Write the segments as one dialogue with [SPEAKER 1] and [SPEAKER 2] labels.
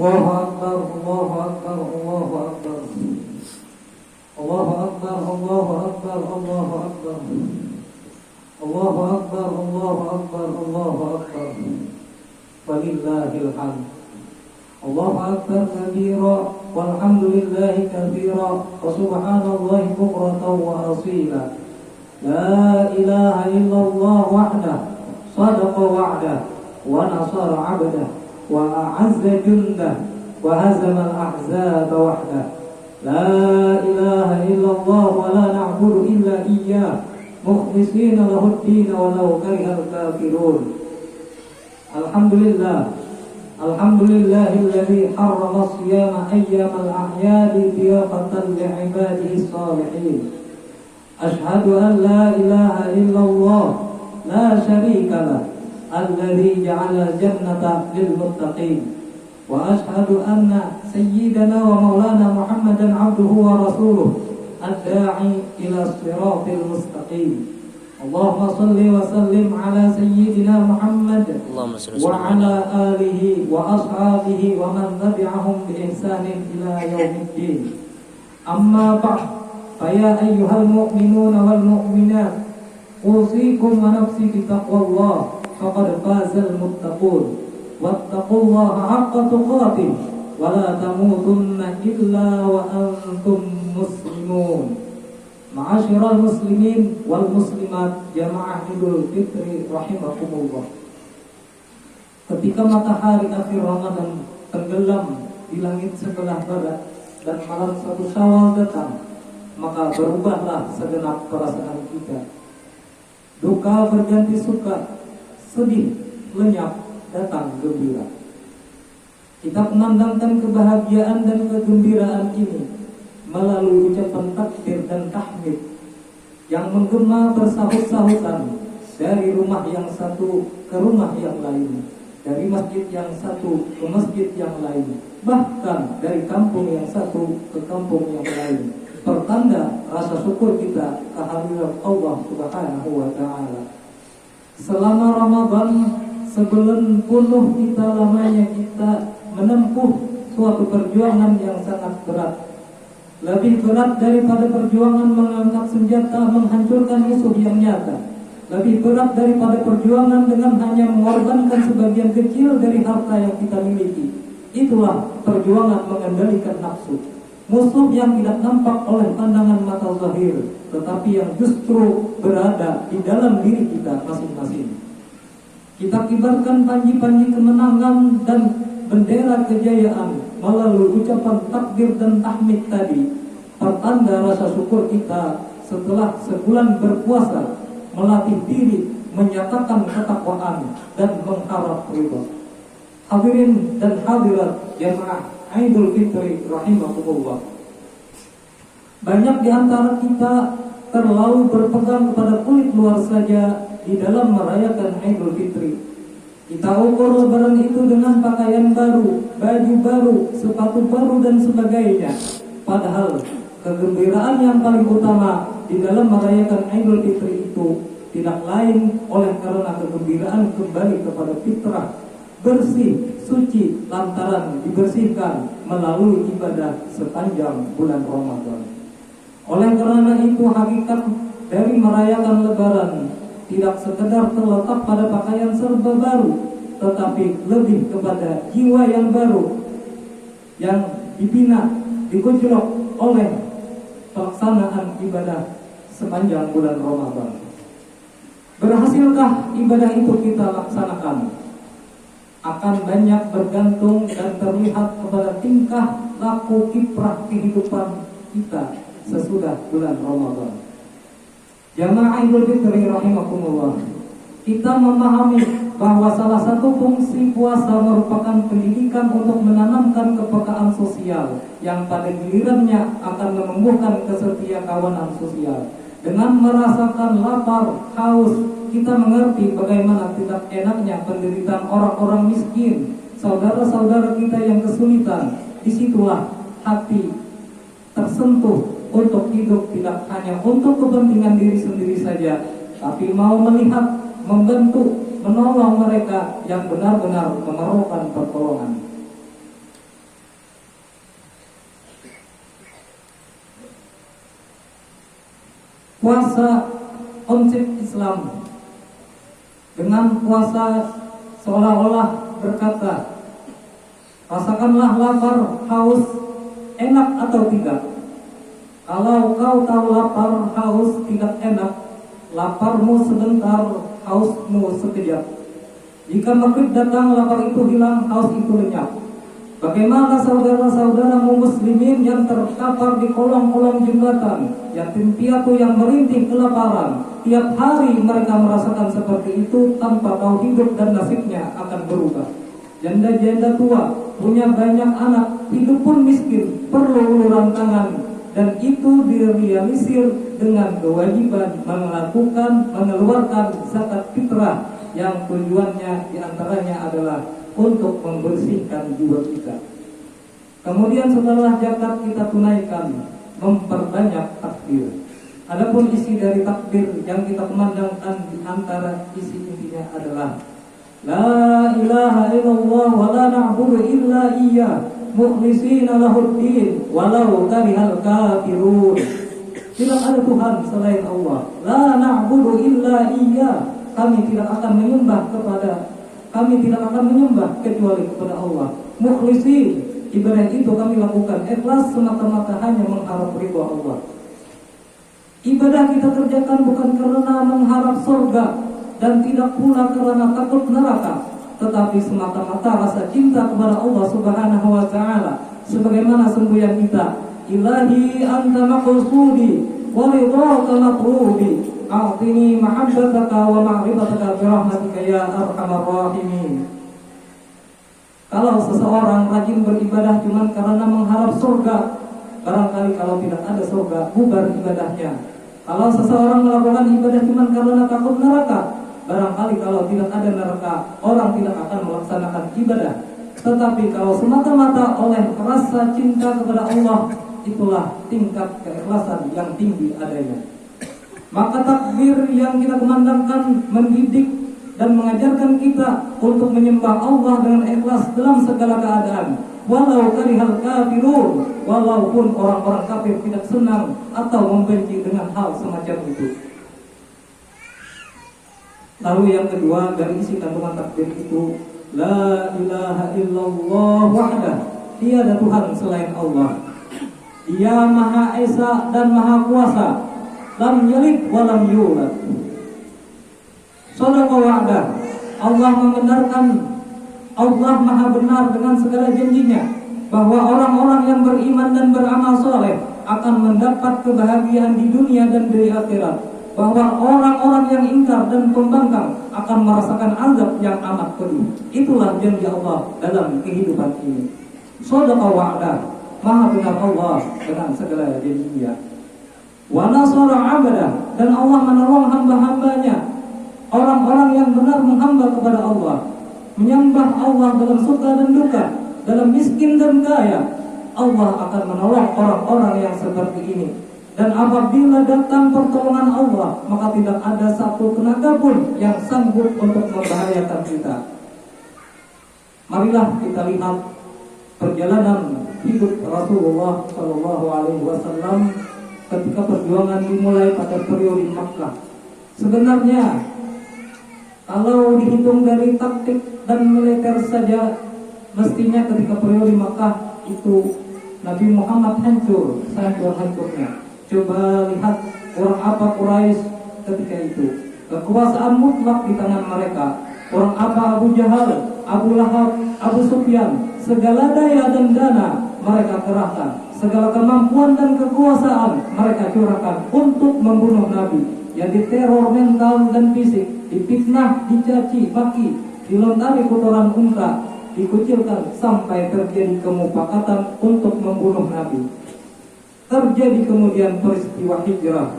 [SPEAKER 1] Allahu Akbar, Allahu Akbar, Allahu Akbar. Allahu Akbar, Allahu Akbar, Allahu Akbar. Allahu Akbar, Allahu Akbar, Allahu Akbar. Walillahil hamd. Allahu Akbar kabira walhamdulillahi katsira wa subhanallahi bukratan wa asila. La ilaha illallah wahdah sadaqa wa'dah wa nasara 'abdah wa a'azza jundah wa hazama al-ahzaba wahdah. La ilaha illallah wa la na'budu illa iyyah mukhlishina lahu ad-din walau karihal kafirun. Alhamdulillah, alhamdulillahilladzi harrama siyama ayyamal a'yadi diyafatan li'ibadihi salihin. Ashhadu an la ilaha illallah la syarika lah alladzi ja'ala jannata lil muttaqin. Wa ashhadu anna sayyidana wa maulana Muhammadan abduhu wa rasuluh ad-da'i ila siratil mustaqim. Allahumma salli wa sallim ala sayyidina Muhammad wa ala alihi wa ashabihi wa man tabi'ahum bi ihsanin ila yaumiddin. Amma ba'd, fa ya ayyuhal mu'minuna wal mu'minat, usikum wa nafsi bi taqwallah faqad fazal muttaqun. Wattaqullaha haqqa tuqatih wa la tamutunna illa wa antum muslimun. Ma'asyiral muslimin wal muslimat, jamaah Idul Fitri rahimakumullah. Ketika matahari akhir Ramadan tenggelam di langit sebelah barat dan malam 1 Syawal datang, maka berubahlah segenap perasaan kita. Duka berganti suka, sedih lenyap, datang gembira. Kita menandangkan kebahagiaan dan kegembiraan ini melalui ucapan takbir dan tahmid yang menggema bersahut-sahutan dari rumah yang satu ke rumah yang lain, dari masjid yang satu ke masjid yang lain, bahkan dari kampung yang satu ke kampung yang lain, pertanda rasa syukur kita kehadirat Allah Subhanahu wa ta'ala. Selama Ramadan, sebulan penuh kita lamanya kita menempuh suatu perjuangan yang sangat berat. Lebih berat daripada perjuangan mengangkat senjata menghancurkan musuh yang nyata. Lebih berat daripada perjuangan dengan hanya mengorbankan sebagian kecil dari harta yang kita miliki. Itulah perjuangan mengendalikan nafsu, musuh yang tidak nampak oleh pandangan mata zahir, tetapi yang justru berada di dalam diri kita masing-masing. Kita kibarkan panji-panji kemenangan dan bendera kejayaan melalui ucapan takbir dan tahmid tadi, pertanda rasa syukur kita setelah sebulan berpuasa, melatih diri menyatakan ketakwaan dan mengharap ridha. Hadirin dan hadirat jamaah Idul Fitri rahimakumullah. Banyak di antara kita terlalu berpegang kepada kulit luar saja di dalam merayakan Idul Fitri. Kita ukur lebaran itu dengan pakaian baru, baju baru, sepatu baru dan sebagainya. Padahal kegembiraan yang paling utama di dalam merayakan Idul Fitri itu tidak lain oleh karena kegembiraan kembali kepada fitrah, bersih, suci lantaran dibersihkan melalui ibadah sepanjang bulan Ramadan. Oleh karena itu hakikat dari merayakan lebaran tidak sekedar terletak pada pakaian serba baru, tetapi lebih kepada jiwa yang baru yang dibina, dikujlok oleh pelaksanaan ibadah sepanjang bulan Ramadan. Berhasilkah ibadah itu kita laksanakan? Akan banyak bergantung dan terlihat kepada tingkah laku kiprah kehidupan kita sesudah bulan Ramadan. Jamaah Idul Fitri rahimakumullah, kita memahami bahwa salah satu fungsi puasa merupakan pendidikan untuk menanamkan kepekaan sosial yang pada gilirannya akan menumbuhkan kesetiakawanan sosial. Dengan merasakan lapar, haus, kita mengerti bagaimana tidak enaknya penderitaan orang-orang miskin, saudara-saudara kita yang kesulitan. Disitulah hati tersentuh untuk hidup tidak hanya untuk kepentingan diri sendiri saja, tapi mau melihat, membentuk, menolong mereka yang benar-benar memerlukan pertolongan. puasa konsep Islam dengan puasa seolah-olah berkata, rasakanlah lapar, haus, enak atau tidak. Kalau kau tahu lapar, haus, tidak enak, laparmu sebentar, hausmu sekejap. Jika maghrib datang, lapar itu hilang, haus itu lenyap. Bagaimana saudara-saudaramu muslimin yang terkapar di kolong-kolong jembatan, yatim piatu yang merintih kelaparan, tiap hari mereka merasakan seperti itu tanpa tahu hidup dan nasibnya akan berubah. Janda-janda tua punya banyak anak, hidup pun miskin, perlu uluran tangan, dan itu direalisir dengan kewajiban mengeluarkan zakat fitrah yang tujuannya diantaranya adalah untuk membersihkan jiwa kita. Kemudian setelah zakat kita tunaikan, memperbanyak takbir. Adapun isi dari takbir yang kita kumandangkan di antara isi intinya adalah La ilaha illallah wa la na'budu illa iyyah mukhlishina lahuddin walau karihal kafirun. Tidak ada Tuhan selain Allah. La na'budu illa iyyah. Kami tidak akan menyembah kecuali kepada Allah. Mukhlisin, ibadah itu kami lakukan ikhlas semata-mata hanya mengharap ridha Allah. Ibadah kita kerjakan bukan karena mengharap surga dan tidak pula karena takut neraka, tetapi semata-mata rasa cinta kepada Allah Subhanahu wa taala. Sebagaimana semboyan kita, Ilahi anta maqsudi wa ridhaka matlubi, a'tini mahabbataka wa ma'rifataka bi rahmatika ya arhamar rahimin. Kalau seseorang rajin beribadah cuma karena mengharap surga, barangkali kalau tidak ada surga, bubar ibadahnya. Kalau seseorang melakukan ibadah cuma karena takut neraka, barangkali kalau tidak ada neraka, orang tidak akan melaksanakan ibadah. Tetapi kalau semata-mata oleh rasa cinta kepada Allah, itulah tingkat keikhlasan yang tinggi adanya. Maka takbir yang kita kumandangkan mendidik dan mengajarkan kita untuk menyembah Allah dengan ikhlas dalam segala keadaan. Walau karihal kafirun, walaupun orang-orang kafir tidak senang atau membenci dengan hal semacam itu. Lalu yang kedua dari isi kandungan takbir itu, La ilaha illallah wahdah, tiada Tuhan selain Allah. Dia Maha Esa dan Maha Kuasa, lam yalid wa lam yulad. Shadaqa wa'dah, Allah membenarkan, Allah Maha benar dengan segala janjinya bahwa orang-orang yang beriman dan beramal soleh akan mendapat kebahagiaan di dunia dan di akhirat, bahwa orang-orang yang ingkar dan pembangkang akan merasakan azab yang amat pedih. Itulah janji Allah dalam kehidupan ini. Shadaqa wa'dah, Maha benar Allah dengan segala janjinya. Wa nasara 'abdah, dan Allah menolong hamba-hambanya, orang-orang yang benar menghamba kepada Allah, menyembah Allah dalam suka dan duka, dalam miskin dan kaya. Allah akan menolong orang-orang yang seperti ini. Dan apabila datang pertolongan Allah, maka tidak ada satu tenaga pun yang sanggup untuk membahayakan kita. Marilah kita lihat perjalanan hidup Rasulullah SAW ketika perjuangan dimulai pada periode Makkah. Sebenarnya kalau dihitung dari taktik dan militer saja, mestinya ketika periode Makkah itu Nabi Muhammad hancurnya. Coba lihat orang apa Quraisy ketika itu. Kekuasaan mutlak di tangan mereka. Orang apa Abu Jahal, Abu Lahab, Abu Sufyan, segala daya dan dana mereka kerahkan, segala kemampuan dan kekuasaan mereka curahkan untuk membunuh Nabi. Yang diteror mental dan fisik, difitnah, dicaci, maki, dilontari kotoran unta, dikucilkan sampai terjadi kemufakatan untuk membunuh Nabi. Terjadi kemudian peristiwa hijrah.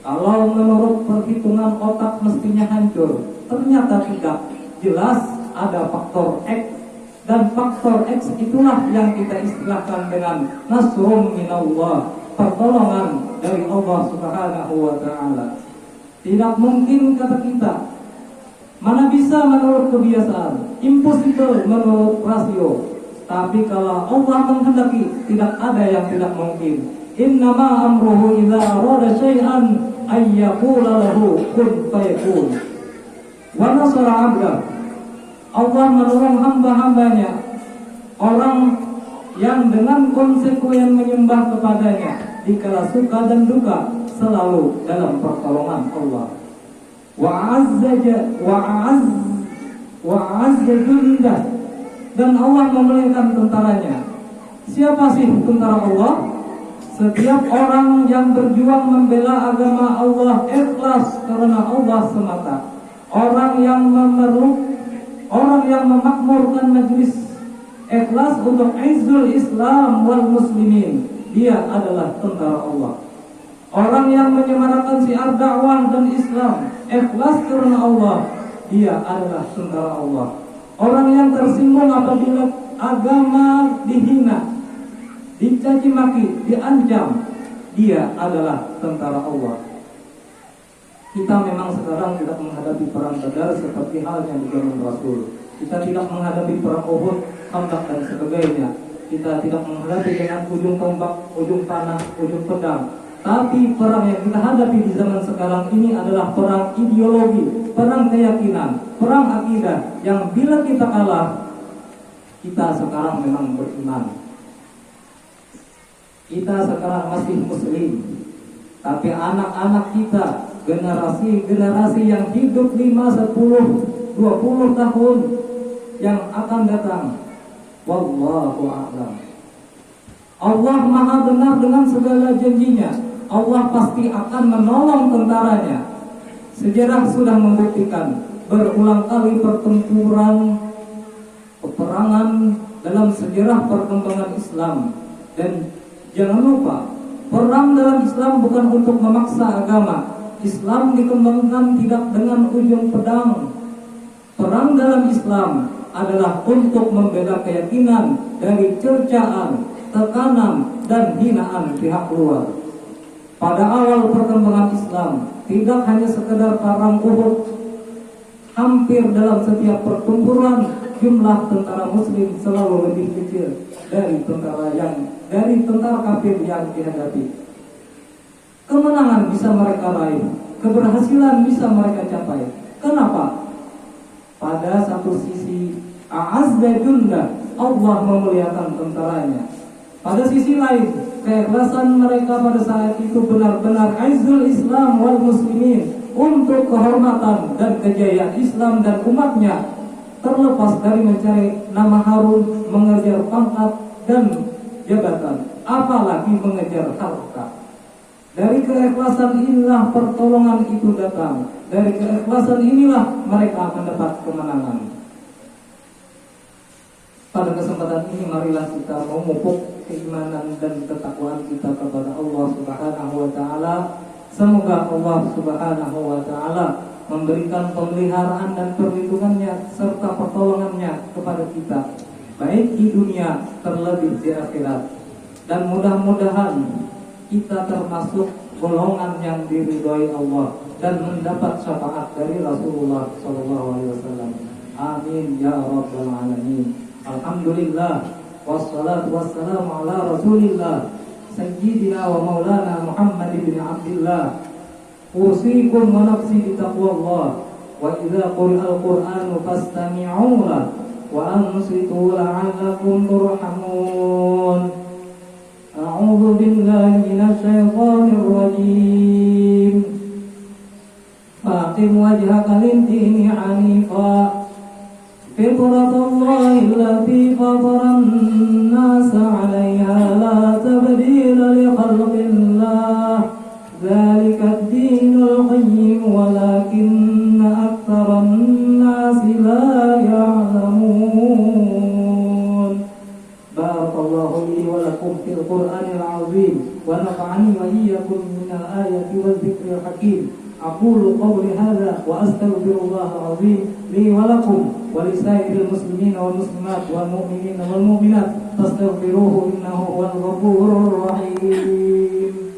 [SPEAKER 1] Kalau menurut perhitungan otak mestinya hancur, ternyata tidak. Jelas ada faktor X, dan faktor X itulah yang kita istilahkan dengan nasrun minallah, pertolongan dari Allah Subhanahu wa taala. Tidak mungkin kata kita, mana bisa menurut kebiasaan, impossible menurut rasio. Tapi kalau Allah menghendaki, tidak ada yang tidak mungkin. Innama amruhu idza arada syai'an ayyaqula lahu kun fayakun. Wa nasara 'abdah. Allah menolong hamba-hambanya, orang yang dengan konsekuen menyembah kepadanya dikala suka dan duka, selalu dalam pertolongan Allah. Wa'azza jundah, dan Allah memuliakan tentaranya. Siapa sih tentara Allah? Setiap orang yang berjuang membela agama Allah ikhlas karena Allah semata. Orang yang memakmurkan majlis ikhlas untuk izzul Islam wal muslimin, dia adalah tentara Allah. Orang yang menyemarakan syiar dakwah dan Islam ikhlas karena Allah, dia adalah tentara Allah. Orang yang tersinggung apabila agama dihina, dicaci maki, diancam, dia adalah tentara Allah. Kita memang sekarang tidak menghadapi perang Badar seperti halnya di zaman Rasul. Kita tidak menghadapi perang Uhud, Khandaq dan sebagainya. Kita tidak menghadapi dengan ujung tombak, ujung panah, ujung pedang. Tapi perang yang kita hadapi di zaman sekarang ini adalah perang ideologi, perang keyakinan, perang akidah, yang bila kita kalah, kita sekarang memang beriman. Kita sekarang masih muslim, tapi anak-anak kita, generasi yang hidup 5, 10, 20 tahun yang akan datang, wallahu a'lam. Allah maha benar dengan segala janjinya. Allah pasti akan menolong tentaranya. Sejarah sudah membuktikan berulang kali peperangan dalam sejarah perkembangan Islam. Dan jangan lupa, perang dalam Islam bukan untuk memaksa agama. Islam dikembangkan tidak dengan ujung pedang. Perang dalam Islam adalah untuk membela keyakinan dari cercaan, tekanan, dan hinaan pihak luar. Pada awal perkembangan Islam, tidak hanya sekedar perang Uhud, hampir dalam setiap pertempuran jumlah tentara Muslim selalu lebih kecil dari tentara kafir yang dihadapi. Kemenangan bisa mereka raih, keberhasilan bisa mereka capai. Kenapa? Pada satu sisi, a'azza jundah, Allah memuliakan tentaranya. Pada sisi lain, keikhlasan mereka pada saat itu benar-benar izzul Islam wal muslimin, untuk kehormatan dan kejayaan Islam dan umatnya, terlepas dari mencari nama harum, mengejar pangkat dan jabatan, apalagi mengejar harta. Dari keikhlasan inilah pertolongan itu datang. Dari keikhlasan inilah mereka mendapat kemenangan. Pada kesempatan ini marilah kita memupuk keimanan dan ketakwaan kita kepada Allah Subhanahu wa taala. Semoga Allah Subhanahu wa taala memberikan pemeliharaan dan perlindungannya serta pertolongannya kepada kita, baik di dunia terlebih di akhirat. Dan mudah-mudahan kita termasuk golongan yang diridhoi Allah dan mendapat syafaat dari Rasulullah SAW. Amin ya rabbal alamin. Alhamdulillah, wassalatu wassalamu ala Rasulillah Sayyidina wa maulana Muhammad bin Abdillah. Usikum wa nafsi bitaqwallah. Wa idza quri'al Qur'anu fastami'u lahu wa ansitu la'allakum turhamun. A'udzu billahi minasy syaithanir rajim. Faqim wajhaka lid-dini 'anifa فطرة الله التي فطر الناس عليها لا تبديل لخلق الله ذلك الدين القيم ولكن أكثر الناس لا يعلمون. بارك الله لي ولكم في القرآن العظيم ونفعني وإياكم من الآية والذكر الحكيم. أقول قولي هذا وأستغفر الله العظيم لي ولكم ولسائر المسلمين والمسلمات والمؤمنين والمؤمنات فاستغفروه إنه هو الغفور الرحيم.